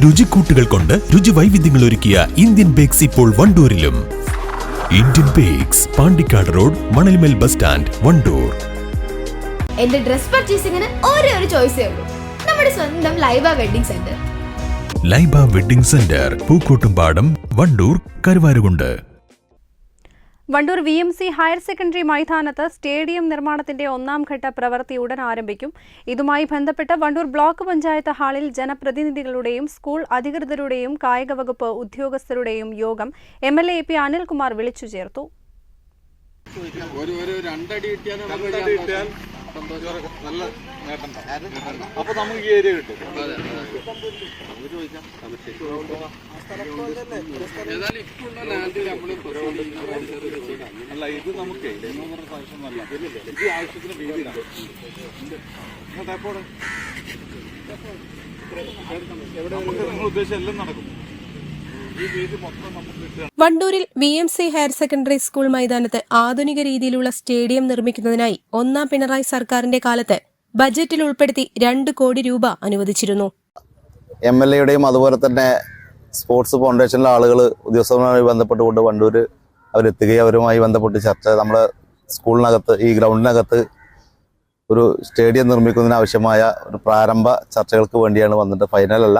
രുചിക്കൂട്ടുകൾ കൊണ്ട് രുചി വൈവിധ്യങ്ങൾ ഒരുക്കിയ ഇന്ത്യൻ ബേക്സ് ഇപ്പോൾ വണ്ടൂരിലും. Indian bakes, Pandikkad road, Manalmel bus stand, Wandoor. എന്റെ ഡ്രസ് പർച്ചേസിംഗിന് ഒരേ ഒരു ചോയ്സേ ഉള്ളൂ, നമ്മുടെ സ്വന്തം Laiba wedding centre. Laiba wedding centre, Pookkottumpadam, Wandoor, Karuvarakundu. Wandoor VMC higher secondary മൈതാനത്ത് സ്റ്റേഡിയം നിർമ്മാണത്തിന്റെ 1ാം ഘട്ട പ്രവൃത്തി ഉടൻ ആരംഭിക്കും. ഇതുമായി ബന്ധപ്പെട്ട് വണ്ടൂർ ബ്ലോക്ക് പഞ്ചായത്ത് ഹാളിൽ ജനപ്രതിനിധികളുടെയും സ്കൂൾ അധികൃതരുടെയും കായിക വകുപ്പ് ഉദ്യോഗസ്ഥരുടെയും യോഗം MLA AP അനിൽകുമാർ വിളിച്ചു ചേർത്തു. അല്ല, ഇത് നമുക്ക് ആവശ്യമല്ല, ഇത് ആവശ്യത്തിന് വീതിയിലാണ്. നിങ്ങൾ ഉദ്ദേശിച്ച എല്ലാം നടക്കും. വണ്ടൂരിൽ VMC ഹയർ സെക്കൻഡറി സ്കൂൾ മൈതാനത്ത് ആധുനിക രീതിയിലുള്ള സ്റ്റേഡിയം നിർമ്മിക്കുന്നതിനായി 1ാം പിണറായി സർക്കാരിന്റെ കാലത്ത് ബജറ്റിൽ ഉൾപ്പെടുത്തി 2 കോടി രൂപ അനുവദിച്ചിരുന്നു. MLAയുടെയും അതുപോലെ തന്നെ സ്പോർട്സ് ഫൗണ്ടേഷനിലെ ആളുകൾ ഉദ്യോഗസ്ഥരുമായി ബന്ധപ്പെട്ടുകൊണ്ട് വണ്ടൂർ അവരെത്തുകയും അവരുമായി ബന്ധപ്പെട്ട് ചർച്ച, നമ്മുടെ സ്കൂളിനകത്ത് ഈ ഗ്രൗണ്ടിനകത്ത് ഒരു സ്റ്റേഡിയം നിർമ്മിക്കുന്നതിന് ആവശ്യമായ ഒരു പ്രാരംഭ ചർച്ചകൾക്ക് വേണ്ടിയാണ് വന്നിട്ട്, ഫൈനലല്ല.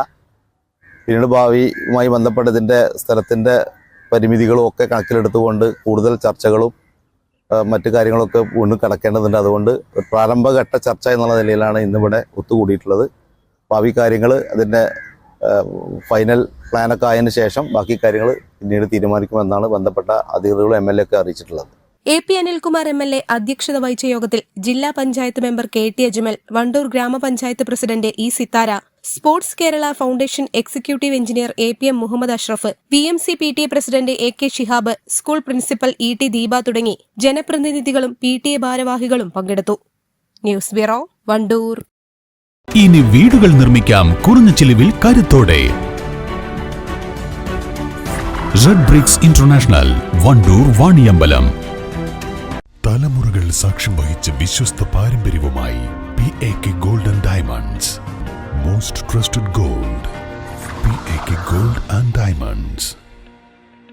പിന്നീട് ഭാവിയുമായി ബന്ധപ്പെട്ട് ഇതിൻ്റെ സ്ഥലത്തിൻ്റെ പരിമിതികളും ഒക്കെ കണക്കിലെടുത്തുകൊണ്ട് കൂടുതൽ ചർച്ചകളും മറ്റു കാര്യങ്ങളൊക്കെ വീണ്ടും കടക്കേണ്ടതുണ്ട്. അതുകൊണ്ട് ഒരു പ്രാരംഭഘട്ട ചർച്ച എന്നുള്ള നിലയിലാണ് ഇന്നിവിടെ ഒത്തുകൂടിയിട്ടുള്ളത്. ഭാവി കാര്യങ്ങൾ അതിൻ്റെ ഫൈനൽ പ്ലാനൊക്കെ ആയതിനു ശേഷം ബാക്കി കാര്യങ്ങൾ പിന്നീട് തീരുമാനിക്കുമെന്നാണ് ബന്ധപ്പെട്ട അധികൃതരും MLA ഒക്കെ അറിയിച്ചിട്ടുള്ളത്. AP അനിൽകുമാർ MLA അധ്യക്ഷത വഹിച്ച യോഗത്തിൽ ജില്ലാ പഞ്ചായത്ത് മെമ്പർ KT അജ്മൽ, വണ്ടൂർ ഗ്രാമപഞ്ചായത്ത് president E Sithara, sports Kerala foundation executive engineer APM Muhammad Ashraf, VMC PTA president AK Shihab, school principal ET Deepa തുടങ്ങി ജനപ്രതിനിധികളും PTA ഭാരവാഹികളും പങ്കെടുത്തു. News bureau, Wandoor. ഇനി വീടുകൾ നിർമ്മിക്കാം കുറഞ്ഞ ചിലവിൽ കരുത്തോടെ. Red bricks international, Wandoor, Vaniyambalam. തലമുറകൾ സാക്ഷ്യം വഹിച്ച വിശ്വസ്ത പാരമ്പര്യവുമായി PAK gold and diamonds. Most trusted gold, PAK gold and diamonds.